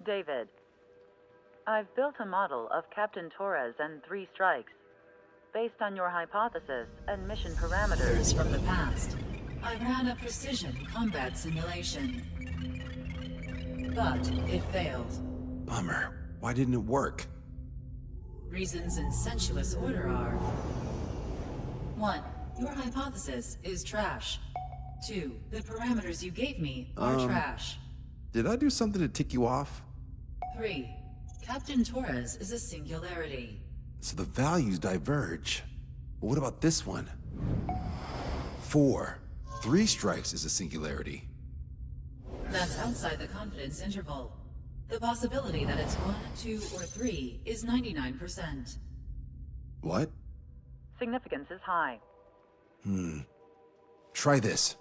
David, I've built a model of Captain Torres and 3 strikes. Based on your hypothesis and mission parameters from the past, I ran a precision combat simulation. But it failed. Bummer. Why didn't it work? Reasons in sensuous order are: 1. Your hypothesis is trash. 2. The parameters you gave me are trash. Did I do something to tick you off? 3. Captain Torres is a singularity. So the values diverge. But what about this one? 4. 3 strikes is a singularity. That's outside the confidence interval. The possibility that it's 1, 2, or 3 is 99%. What? significance is high. Try this.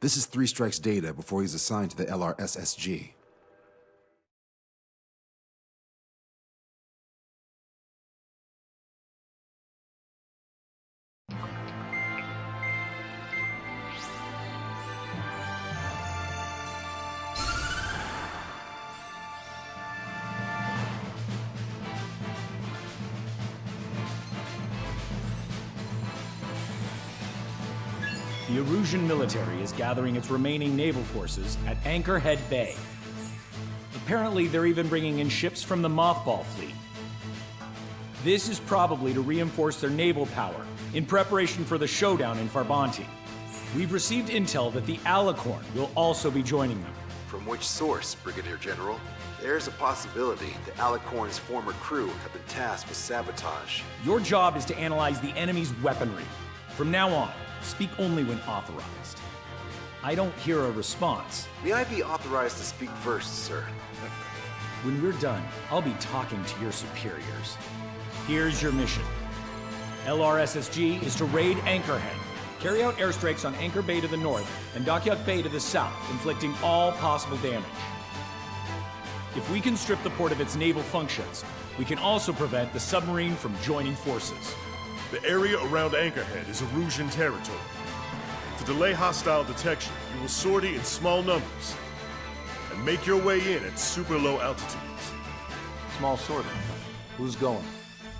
This is 3 Strike's data before he's assigned to the LRSSG. The Erusian military is gathering its remaining naval forces at Anchorhead Bay. Apparently, they're even bringing in ships from the Mothball fleet. This is probably to reinforce their naval power in preparation for the showdown in Farbanti. We've received intel that the Alicorn will also be joining them. From which source, Brigadier General? There's a possibility the Alicorn's former crew have been tasked with sabotage. Your job is to analyze the enemy's weaponry. From now on, speak only when authorized. I don't hear a response. May I be authorized to speak first, sir? When we're done, I'll be talking to your superiors. Here's your mission. LRSSG is to raid Anchorhead, carry out airstrikes on Anchor Bay to the north and Dockyuk Bay to the south, inflicting all possible damage. If we can strip the port of its naval functions, we can also prevent the submarine from joining forces. The area around Anchorhead is Erusian territory. To delay hostile detection, you will sortie in small numbers and make your way in at super low altitudes. Small sortie. Who's going?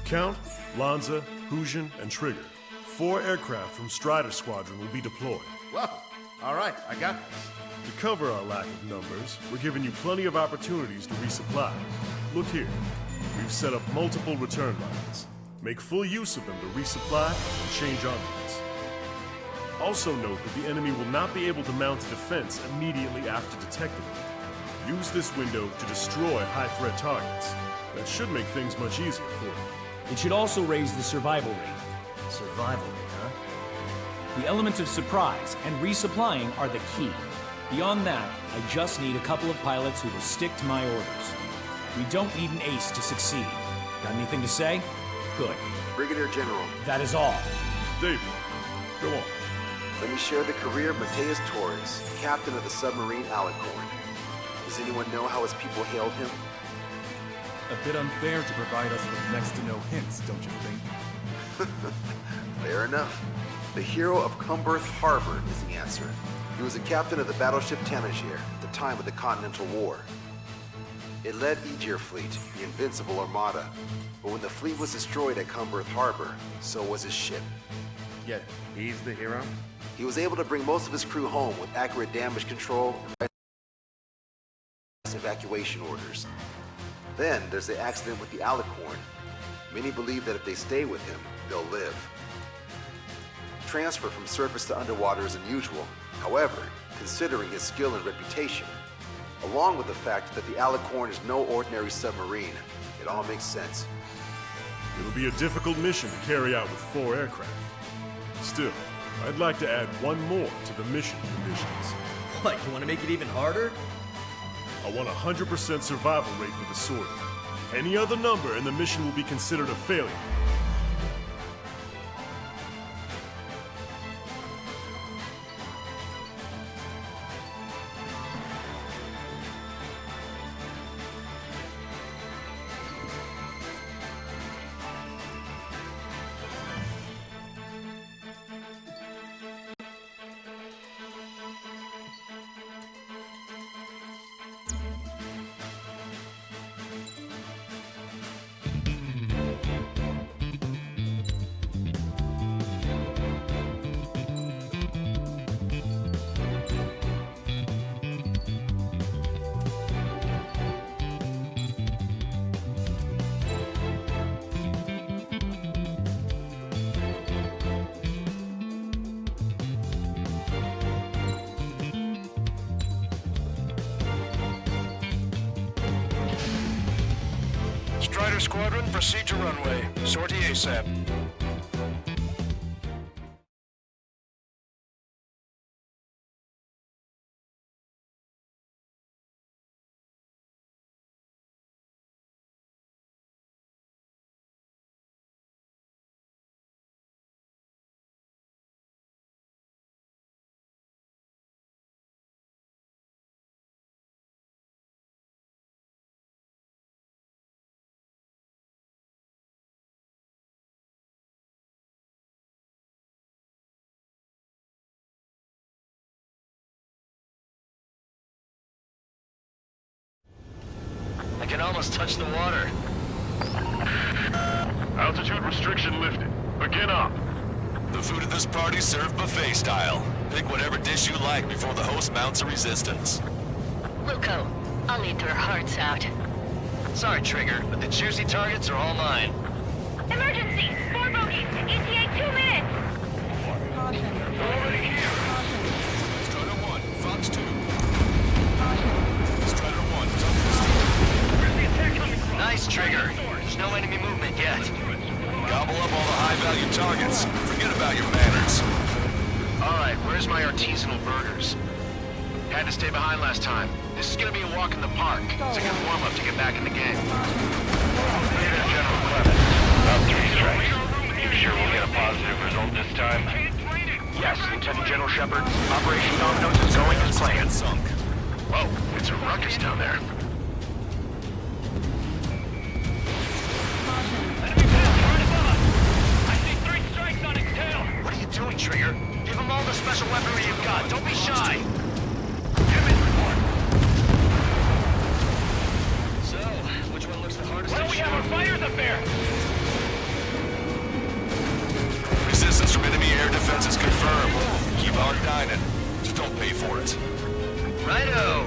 Count, Lanza, Hujan, and Trigger. 4 aircraft from Strider Squadron will be deployed. Well, all right, I got this. To cover our lack of numbers, we're giving you plenty of opportunities to resupply. Look here, we've set up multiple return lines. Make full use of them to resupply and change armaments. Also note that the enemy will not be able to mount a defense immediately after detecting them. Use this window to destroy high-threat targets. That should make things much easier for you. It should also raise the survival rate. Survival rate, huh? The element of surprise and resupplying are the key. Beyond that, I just need a couple of pilots who will stick to my orders. We don't need an ace to succeed. Got anything to say? Good. Brigadier General. That is all. David, go on. Let me share the career of Mateus Torres, captain of the submarine Alicorn. Does anyone know how his people hailed him? A bit unfair to provide us with next to no hints, don't you think? Fair enough. The hero of Cumberth Harbor is the answer. He was a captain of the battleship Tanager at the time of the Continental War. It led Aegir Fleet, the Invincible Armada. But when the fleet was destroyed at Cumberth Harbor, so was his ship. Yet, he's the hero? He was able to bring most of his crew home with accurate damage control and evacuation orders. Then there's the accident with the Alicorn. Many believe that if they stay with him, they'll live. Transfer from surface to underwater is unusual. However, considering his skill and reputation, along with the fact that the Alicorn is no ordinary submarine, it all makes sense. It'll be a difficult mission to carry out with 4 aircraft. Still, I'd like to add one more to the mission conditions. What, you want to make it even harder? I want a 100% survival rate for the sorting. Any other number and the mission will be considered a failure. Strider Squadron, proceed to runway. Sortie ASAP. I can almost touch the water. Altitude restriction lifted. Begin up. The food at this party served buffet style. Pick whatever dish you like before the host mounts a resistance. Wilco, I'll eat their hearts out. Sorry, Trigger, but the juicy targets are all mine. Emergency! 4 bogeys! ETA 2 minutes! Already here! Strider 1, Fox 2. Strider 1, Where's the attack coming from? Nice, Trigger. There's no enemy movement yet. Gobble up all the high-value targets. Forget about your manners. Alright, where's my artisanal burgers? Had to stay behind last time. This is gonna be a walk in the park. It's a good warm-up to get back in the game. Lieutenant General Clemens, about 3 strikes. You sure we'll get a positive result this time? Yes, Lieutenant General Shepard. Operation Dominoes is going as planned. Sunk. Whoa, it's a ruckus down there. Enemy pass right above us! I see 3 strikes on its tail! What are you doing, Trigger? Give them all the special weaponry you've got. Don't be shy. So, which one looks the hardest Well, to we shoot? have our fighters up there! Resistance from enemy air defense is confirmed. Keep on dining. Just don't pay for it. Righto!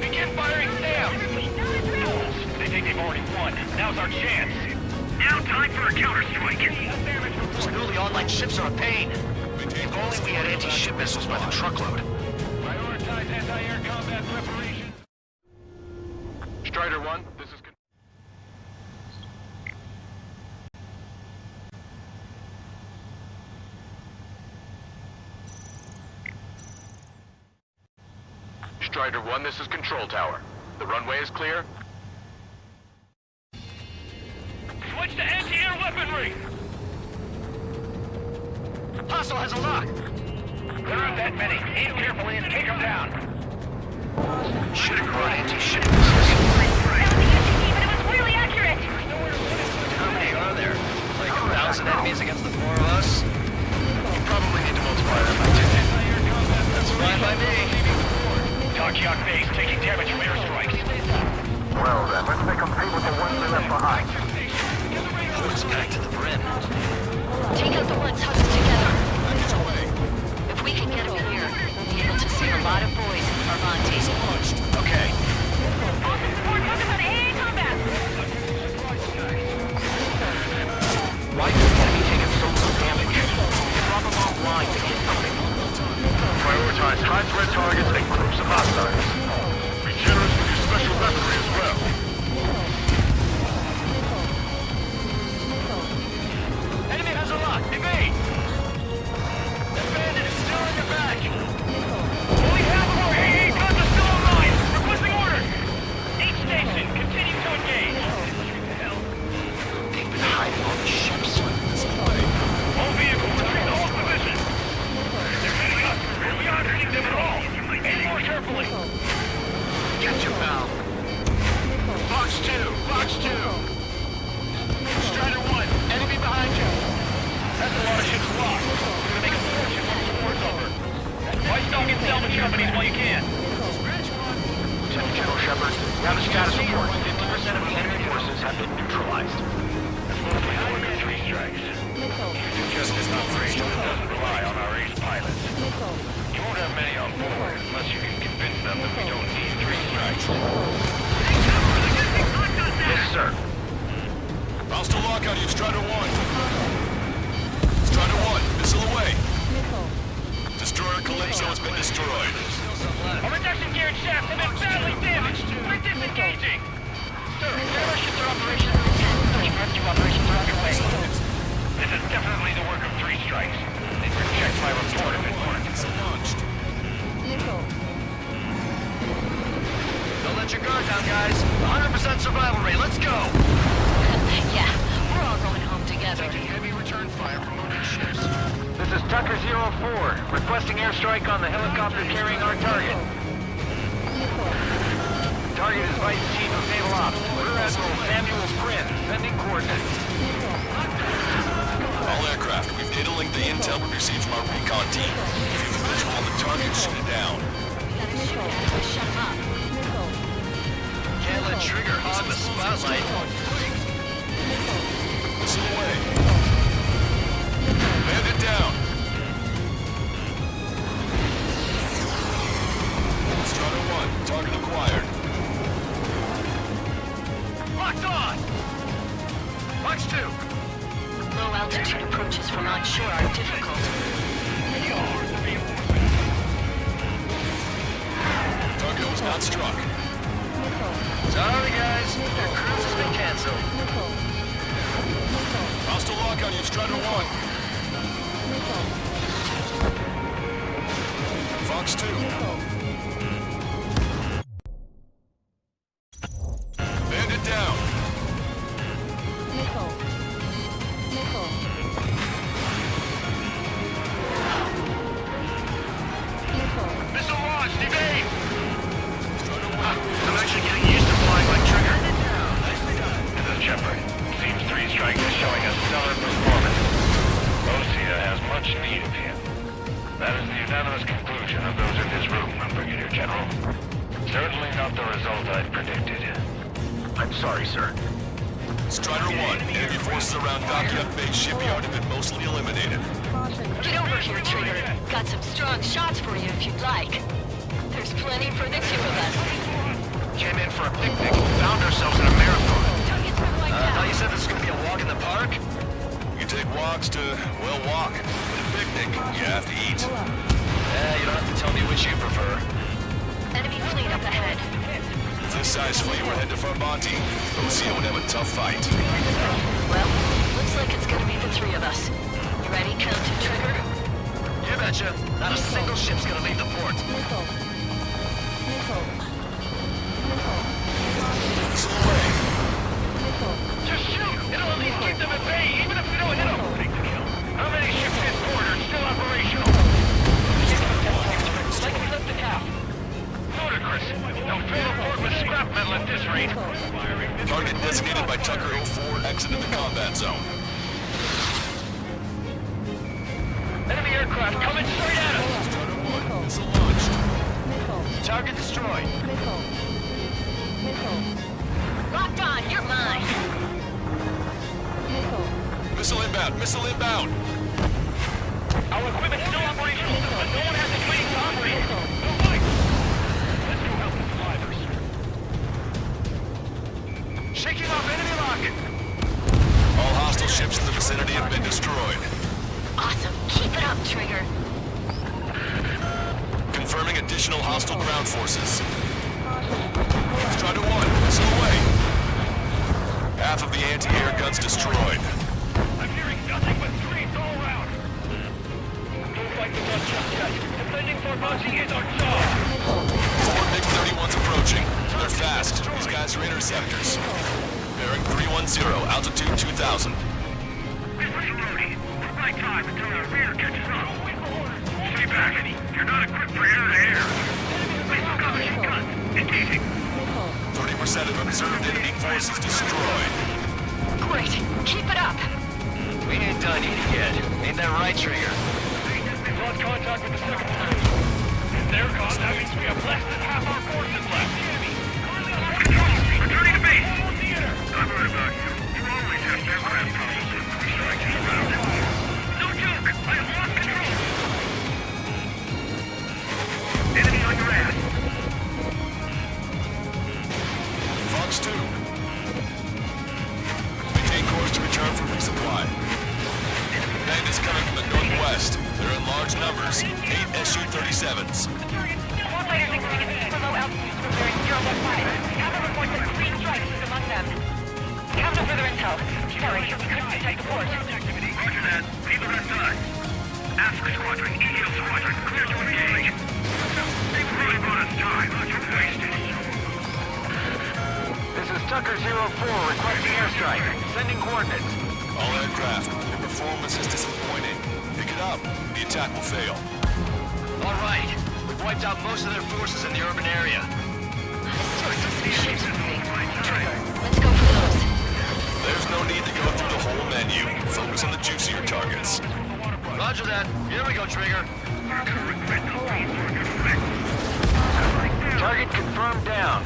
Begin firing Sam! Fools! They think they've already won. Now's our chance. Now time for a counterstrike. Those newly online ships are a pain. If only we had anti-ship missiles by the truckload. Prioritize anti-air combat preparations. Strider 1, this is... Strider 1, this is Control Tower. The runway is clear? Switch to anti-air weaponry! Hostile has a lock! There aren't that many. Aim carefully and take them down. Should have brought anti-ship missiles. That was the ETA, but it was really accurate! How many are there? Like 1,000 enemies against the 4 of us? You probably need to multiply that by 2. That's fine by me. Dockyard base taking damage from airstrikes. Well then, let's make them pay with the ones they left behind. Looks back to the brim. Take out the ones huddled together. If we can get them here, we'll be able to save a lot of boys in Carmonte's pushed. Okay. Awesome support, focus on AA combat! Why did the enemy take so much damage? Drop them offline to hit something. Prioritize high-threat targets and groups of hostiles. Be generous with your special weaponry as well. Enemy has a lock. Evade! companies while you can. General Shepard, we have a status report. 50% of the enemy forces have been neutralized. That's mostly the work of 3 strikes. You just this operation that doesn't rely on our ace pilots. You won't have many on board unless you can convince them that we don't need 3 strikes. Yes, sir. Hostile lockout, you've Strider 1. Strider 1, missile away. Destroyer Calypso has been destroyed. Our reduction gear and shaft have been badly damaged. We're disengaging. Sir, airlift shifter operations are intent. Search and rescue operations are underway. This is definitely the work of 3 strikes. They can check my report if it warrants. Launched. Don't let your guard down, guys. 100% survival rate. Let's go. Yeah, we're all going home together. Taking heavy return fire from moving ships. This is Tucker 04, requesting airstrike on the helicopter carrying our target. Target is Vice Chief of Naval Ops, Rear Admiral Samuel Prin, sending coordinates. All aircraft, we've data linked the intel we received from our recon team. If you have a visual on the target, shoot it down. Shut him up. Can't let Trigger hog the spotlight. Missile away. Bandit down. Strider 1, target acquired. Locked on! Punch 2. Low altitude approaches from onshore are difficult. Target was not struck. Sorry, guys. Your cruise has been canceled. Hostile lockout, you've Strider 1. Fox 2. Bandit down. Missile launched, evade! Strider 1. I'm actually getting used to flying like Trigger. This is Shepard. Seems 3 strikes is showing a stellar performance. Osia has much need of him. That is the unanimous conclusion of those in this room, Brigadier General. Certainly not the result I'd predicted. I'm sorry, sir. Strider 1, enemy forces around Dockyard Base shipyard have been mostly eliminated. Get over here, Trigger. Got some strong shots for you if you'd like. There's plenty for the 2 of us. Came in for a picnic. Found ourselves in a marathon. Target's been wiped I thought out. you said this was going to be a walk in the park? You take walks to, well, walk. With a picnic, you have to eat. You don't have to tell me which you prefer. Enemy fleet up ahead. If this size fleet were head to Farbanti, Osia would have a tough fight. Well, looks like it's gonna be the 3 of us. You ready, Captain Trigger? You betcha. Not a single ship's going to leave the port. Missile away. Just shoot! It'll at least keep them at bay, even if we don't hit them! Take the kill. How many ships in port are still operational? Like we left the cap. Ludicrous! They'll fill the port with scrap metal at this rate. Target designated by Tucker 04 exited the combat zone. Enemy aircraft coming straight at us! Strider 1, missile launched. Target destroyed. Locked on, you're mine. Missile inbound, missile inbound. Our equipment's still operational, but no one has the training to operate it. No fight! Let's go help the survivors. Shaking off enemy rocket. All hostile ships in the vicinity have been destroyed. Awesome. Keep it up, Trigger. Confirming additional hostile ground forces. Strider 1, missile away. Half of the anti-air guns destroyed. I'm hearing nothing but screams all around. Don't fight the gun just yet. Defending Farbanti is our job. 4 MiG-31s approaching. They're fast. These guys are interceptors. Bearing 310, altitude 2000. This is Brody. We're by time until our rear catches up. Stay back. You're not equipped for air-to-air. Missile machine guns. Engaging. 30% of observed enemy forces destroyed. Great. Keep it up. We ain't done eating yet. Ain't that right, Trigger? We've lost contact with the second platoon. they're gone, that means we have less than half our forces left. Control, returning to base. Theater. I've heard about you. You always have aircraft problems with 3 strikes around. No joke, I have lost control. Enemy on your ass. Fox 2. Maintain course to return for resupply. Bandits coming from the northwest. They're in large numbers. 8 SU-37s. More fighters including super low altitudes from bearing 015. Captain reports that 3 strikes is among them. Have no further intel. Sorry, we couldn't detect the port. Roger that. Leave the rest to us. Ask Squadron, EO Squadron, clear to engage. They've really bought us time. You're wasted. This is Tucker 04 requesting airstrike. Sending coordinates. All aircraft. Your performance is disappointing. Pick it up. The attack will fail. All right. We've wiped out most of their forces in the urban area. Still some ships moving. Trigger, let's go for those. There's no need to go through the whole menu. Focus on the juicier targets. Roger that. Here we go, Trigger. Target confirmed down.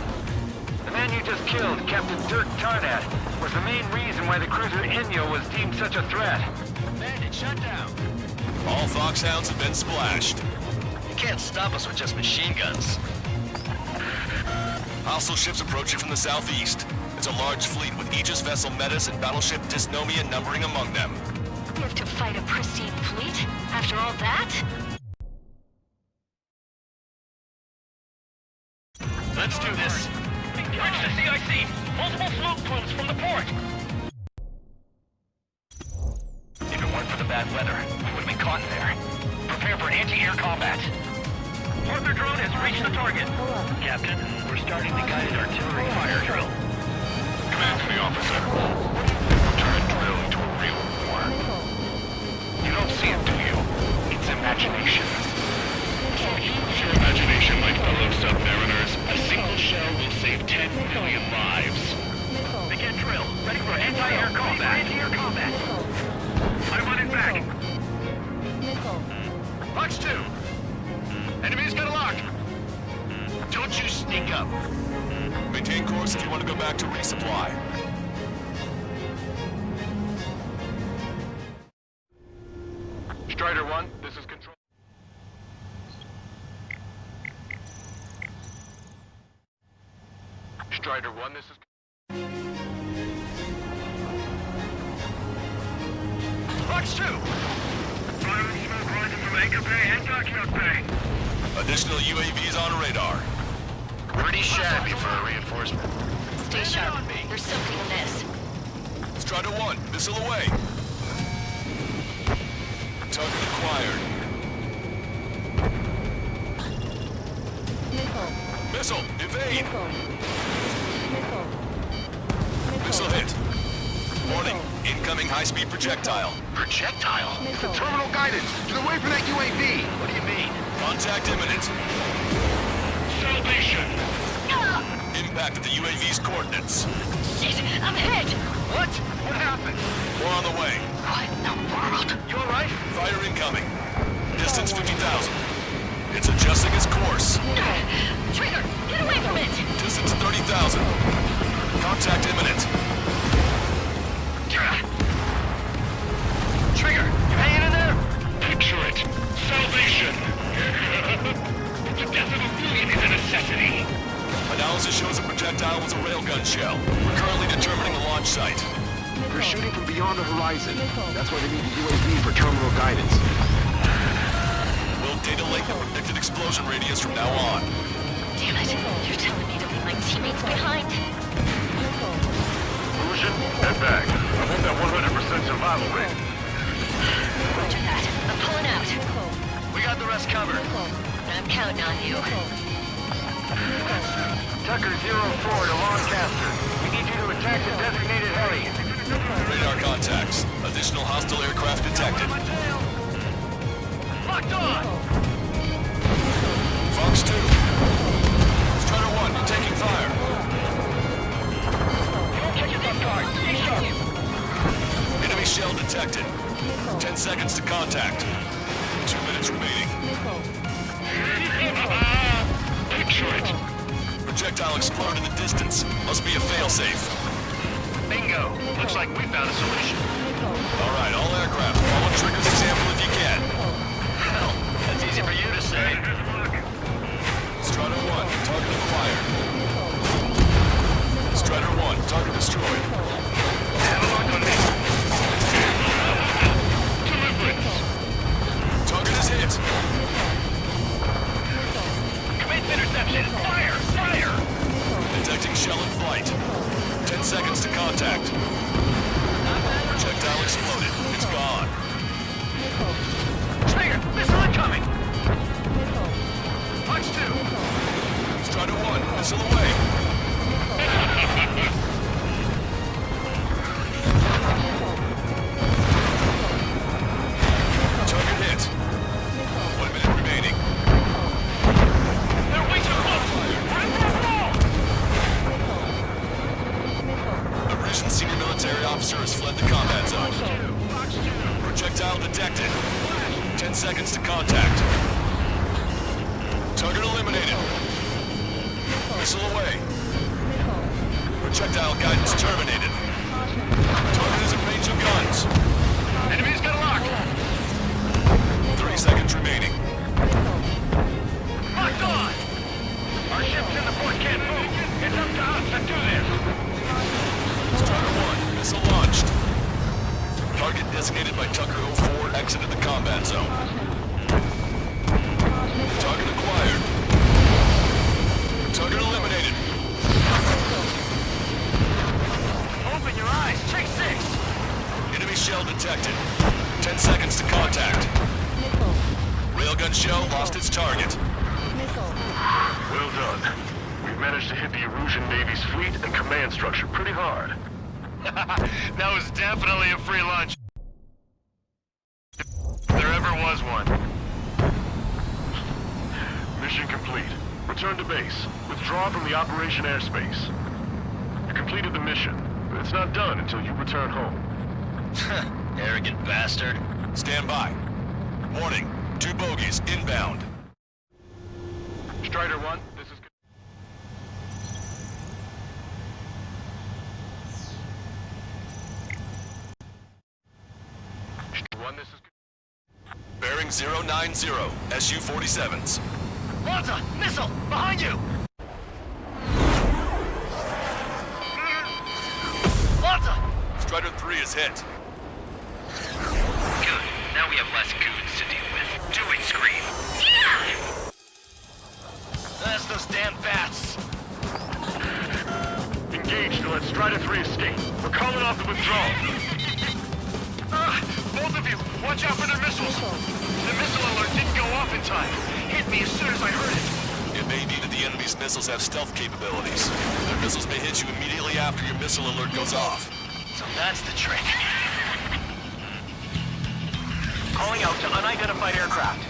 The man you just killed, Captain Dirk Tarnat, was the main reason why the cruiser Inyo was deemed such a threat. Bandit, shut down. All foxhounds have been splashed. You can't stop us with just machine guns. Hostile ships approaching from the southeast. It's a large fleet with Aegis vessel Metis and battleship Dysnomia numbering among them. We have to fight a pristine fleet? After all that? Let's do this. Reach the CIC. Multiple smoke plumes from the port. If it weren't for the bad weather, we would have been caught in there. Prepare for anti-air combat. Partner drone has reached the target. Captain, we're starting the guided artillery fire drill. Command to the officer. Turn drill into a real war. You don't see it, do you? It's imagination. Use your imagination, my fellow submariners. A single shell will save 10 million lives. Begin drill. Ready for anti-air combat. Anti-air combat. I'm on it back. Fox 2. Enemies got a lock. Don't you sneak up. Maintain course if you want to go back to resupply. Strider 1, this is control. Strider 1, this is... Fox 2! Fire and smoke rising from Anchor Bay and Dockyard Bay. Additional UAVs on radar. Pretty shabby for a reinforcement. Stay sharp. There's something amiss. Strider 1, missile away. Target acquired. Missile, evade! Missile hit. Warning, incoming high-speed projectile. Projectile? The terminal guidance! Get away from that UAV! What do you mean? Contact imminent. Salvation! Impact at the UAV's coordinates. Shit, I'm hit! What? What happened? More on the way. What in the world? You alright? Fire incoming. Distance 50,000. It's adjusting its course. Trigger, get away from it! Distance 30,000. Contact imminent. Trigger, you hanging in there? Picture it. Salvation! The death of a million is a necessity. Analysis shows the projectile was a railgun shell. We're currently determining the launch site. They're shooting from beyond the horizon. That's why they need the UAV for terminal guidance. We'll data link the predicted explosion radius from now on. Damn it, you're telling me to leave my teammates behind? Illusion, head back. I want that 100% survival rate. Roger that. I'm pulling out. We got the rest covered. I'm counting on you. Tucker 04 to Lancaster. We need you to attack the designated heli. Radar contacts. Additional hostile aircraft detected. Locked on! Fox 2. Strider 1, you're taking fire. Don't catch us off guard. Stay sharp. Enemy shell detected. 10 seconds to contact. 2 minutes remaining. Projectile exploded in the distance. Must be a failsafe. Bingo. Looks like we found a solution. All right, all aircraft, follow Trigger's example if you can. Hell, that's easy for you to say. Strider 1, target acquired. Strider 1, target destroyed. Have a lock on me. Target is hit. Commence interception. Fire! Fire! Detecting shell in flight. 10 seconds to contact. Projectile exploded. It's gone. Trigger! Missile incoming! Punch 2! Strider 1, missile away. Target hit. 1 minute remaining. They're way too close! A recent senior military officer has fled the combat zone. Projectile detected. 10 seconds to contact. Target eliminated. Missile away. Projectile guidance terminated. Target is in range of guns. Enemy's got a lock! 3 seconds remaining. Locked on! Our ships in the port can't move. It's up to us to do this. Strider 1, missile launched. Target designated by Tucker 04 exited the combat zone. Target acquired. Target eliminated. Open your eyes. Check 6. Enemy shell detected. 10 seconds to contact. Railgun shell lost its target. Well done. We've managed to hit the Erusian Navy's fleet and command structure pretty hard. That was definitely a free lunch. If there ever was one. Mission complete. Return to base. Withdraw from the operation airspace. You completed the mission, but it's not done until you return home. Arrogant bastard. Stand by. Warning. 2 bogies inbound. Strider 1, this is... Bearing 090, SU-47s. Lanza! Missile! Behind you! Lanza! Strider 3 is hit. Good. Now we have less goons to deal with. Do it, Scream. That's those damn bats! Engage to let Strider 3 escape. We're calling off the withdrawal. Both of you, watch out for their missiles! The missile alert didn't go off in time. Hit me as soon as I heard it. It may be that the enemy's missiles have stealth capabilities. Their missiles may hit you immediately after your missile alert goes off. So that's the trick. Calling out to unidentified aircraft.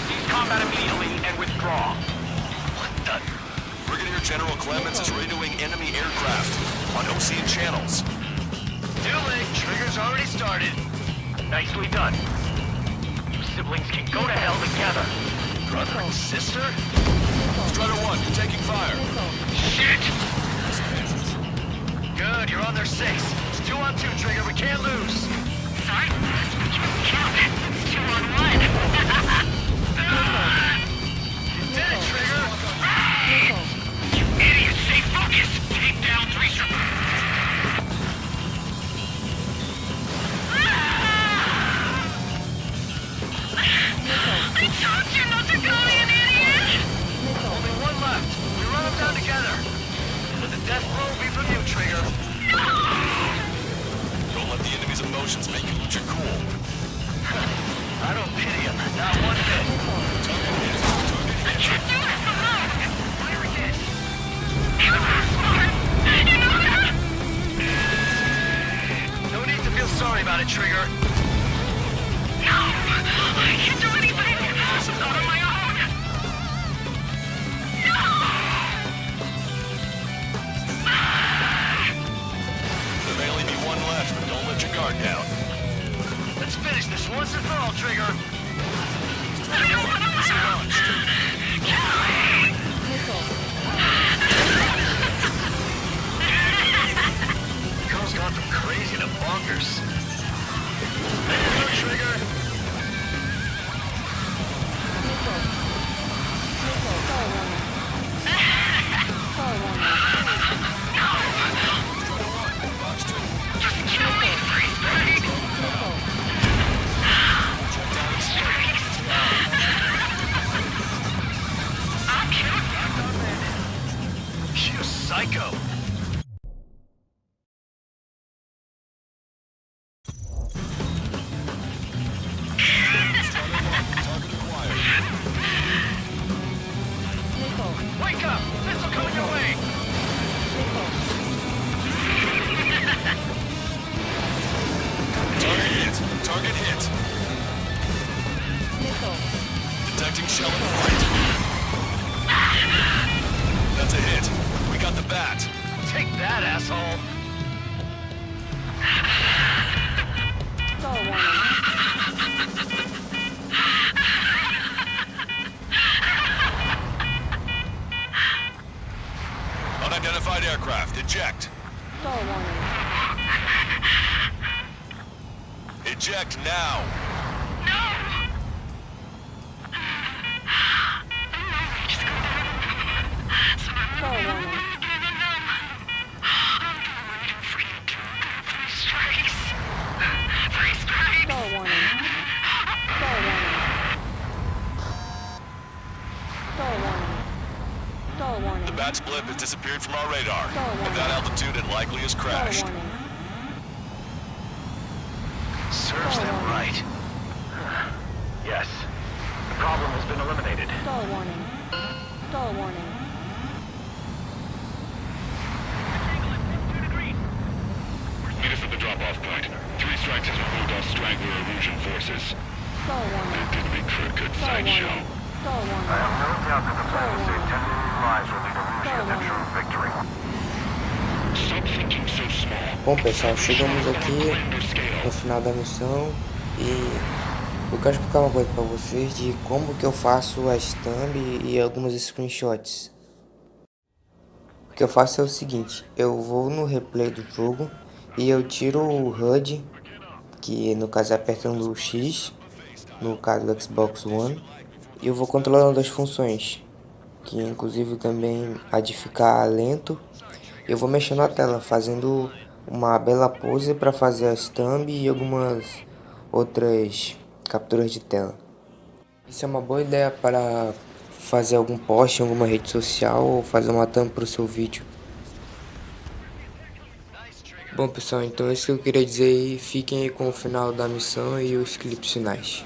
Cease combat immediately and withdraw. What the? Brigadier General Clemens is radioing enemy aircraft on OCN channels. Too late. Trigger's already started. Nicely done. You siblings can go to hell together. Brother and sister? Strider 1, you're taking fire. Shit! Good, you're on their 6. It's 2 on 2, Trigger. We can't lose. Sorry? Count. It's 2 on 1. You did it, Trigger! You idiot! Stay focused! Take down 3 strippers! I told you not to call me an idiot! Only 1 left. We run them down together. Let the death blow be from you, Trigger. Don't let the enemy's emotions make you lose your cool. I don't pity him. Not one bit. I can't do this alone! Fire again. You are smart! You know that? No need to feel sorry about it, Trigger. No! I can't do anything! Not on my own! No! There may only be 1 left, but don't let your guard down. Let's finish this once and for all, Trigger. shell in flight. That's a hit. We got the bat. Take that, asshole! Unidentified aircraft, eject. Eject now. The bat's blip has disappeared from our radar. At that altitude, it likely has crashed. Serves them right. Yes. The problem has been eliminated. Meet us at the drop-off point. 3 strikes has removed our strangler illusion forces. That did make for a good sideshow. I have no doubt that the plan to save 10 million lives will lead illusion to true victory. Stop thinking so small. Bom pessoal, chegamos aqui no final da missão e eu quero explicar uma coisa para vocês de como que eu faço as thumb e algumas screenshots. O que eu faço é o seguinte, eu vou no replay do jogo e eu tiro o HUD, que no caso é apertando o X, no caso do Xbox One, e eu vou controlando as funções, que inclusive também a de ficar lento. Eu vou mexendo a tela, fazendo uma bela pose para fazer as thumb e algumas outras capturas de tela. Isso é uma boa ideia para fazer algum post em alguma rede social ou fazer uma thumb para o seu vídeo. Bom pessoal, então é isso que eu queria dizer e fiquem aí com o final da missão e os clipes finais.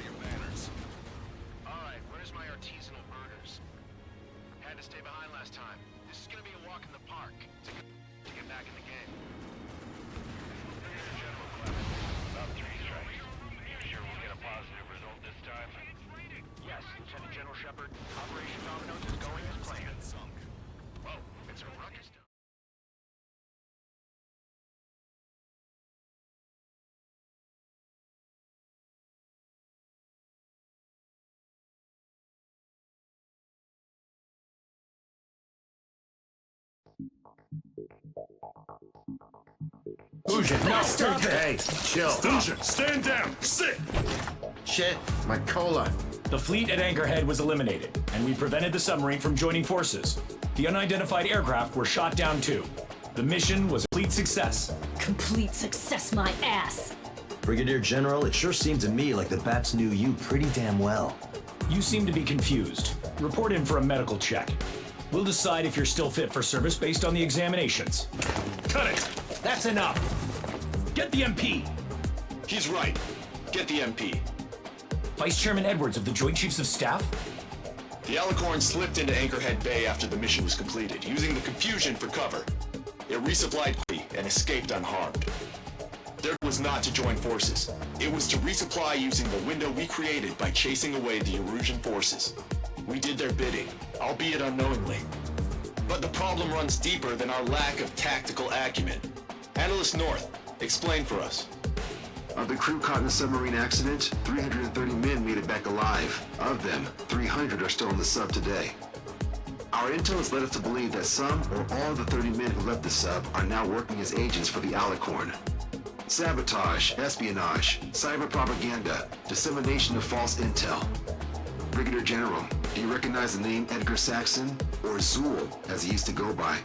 Fusion, no! Hey, chill. Fusion, stand down! Sit! Shit, my cola. The fleet at Anchorhead was eliminated, and we prevented the submarine from joining forces. The unidentified aircraft were shot down too. The mission was a complete success. Complete success, my ass. Brigadier General, it sure seemed to me like the bats knew you pretty damn well. You seem to be confused. Report in for a medical check. We'll decide if you're still fit for service based on the examinations. Cut it! That's enough! Get the MP! He's right. Get the MP. Vice Chairman Edwards of the Joint Chiefs of Staff? The Alicorn slipped into Anchorhead Bay after the mission was completed, using the confusion for cover. It resupplied quickly and escaped unharmed. Their was not to join forces. It was to resupply using the window we created by chasing away the Erusian forces. We did their bidding, albeit unknowingly. But the problem runs deeper than our lack of tactical acumen. Analyst North, explain for us. Of the crew caught in the submarine accident, 330 men made it back alive. Of them, 300 are still in the sub today. Our intel has led us to believe that some or all of the 30 men who left the sub are now working as agents for the Alicorn. Sabotage, espionage, cyber propaganda, dissemination of false intel. Brigadier General, do you recognize the name Edgar Saxon, or Zool, as he used to go by?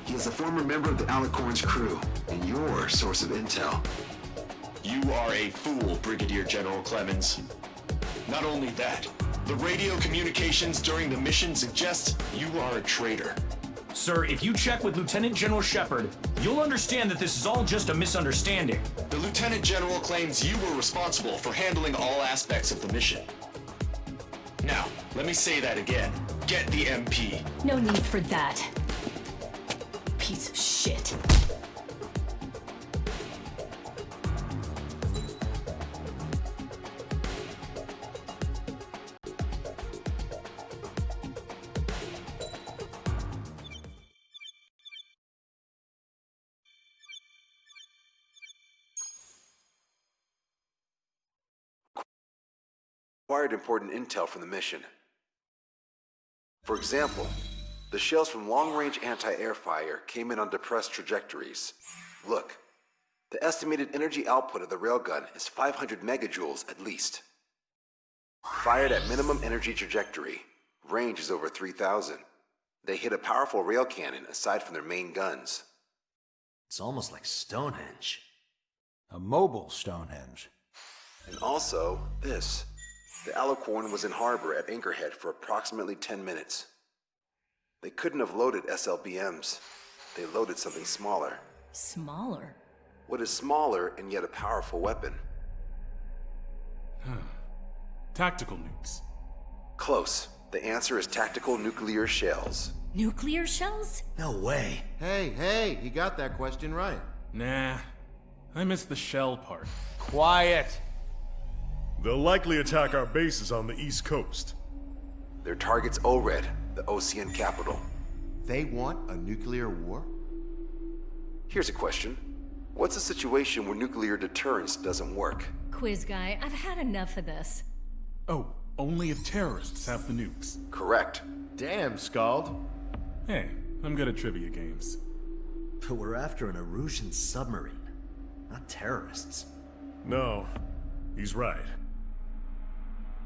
He is a former member of the Alicorn's crew, and your source of intel. You are a fool, Brigadier General Clemens. Not only that, the radio communications during the mission suggest you are a traitor. Sir, if you check with Lieutenant General Shepard, you'll understand that this is all just a misunderstanding. The Lieutenant General claims you were responsible for handling all aspects of the mission. Now, let me say that again. Get the MP. No need for that. Piece of shit. acquired important intel from the mission. For example, the shells from long-range anti-air fire came in on depressed trajectories. Look, the estimated energy output of the railgun is 500 megajoules at least. Fired at minimum energy trajectory, range is over 3,000. They hit a powerful rail cannon aside from their main guns. It's almost like Stonehenge. A mobile Stonehenge. And also, this. The Alicorn was in harbor at Anchorhead for approximately 10 minutes. They couldn't have loaded SLBMs. They loaded something smaller. Smaller? What is smaller and yet a powerful weapon? Tactical nukes. Close. The answer is tactical nuclear shells. Nuclear shells? No way. Hey, he got that question right. Nah, I missed the shell part. Quiet. They'll likely attack our bases on the East Coast. Their target's ORED, the Ocean capital. They want a nuclear war? Here's a question. What's a situation where nuclear deterrence doesn't work? Quiz guy, I've had enough of this. Oh, only if terrorists have the nukes. Correct. Damn, Scald. Hey, I'm good at trivia games. But we're after an Erusian submarine, not terrorists. No, he's right.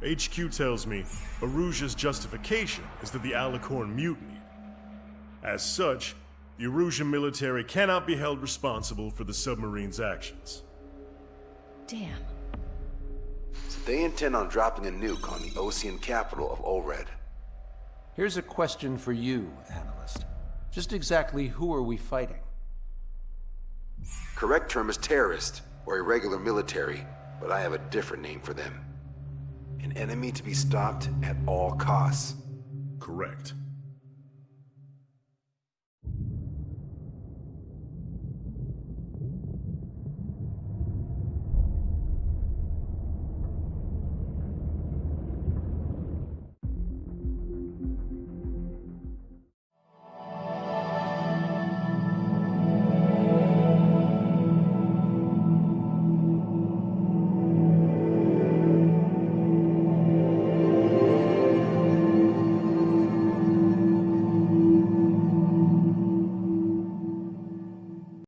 HQ tells me Erusia's justification is that the Alicorn mutinied. As such, the Erusian military cannot be held responsible for the submarine's actions. Damn. So they intend on dropping a nuke on the Ocean capital of ORED. Here's a question for you, analyst. Just exactly who are we fighting? Correct term is terrorist, or irregular military, but I have a different name for them. An enemy to be stopped at all costs. Correct.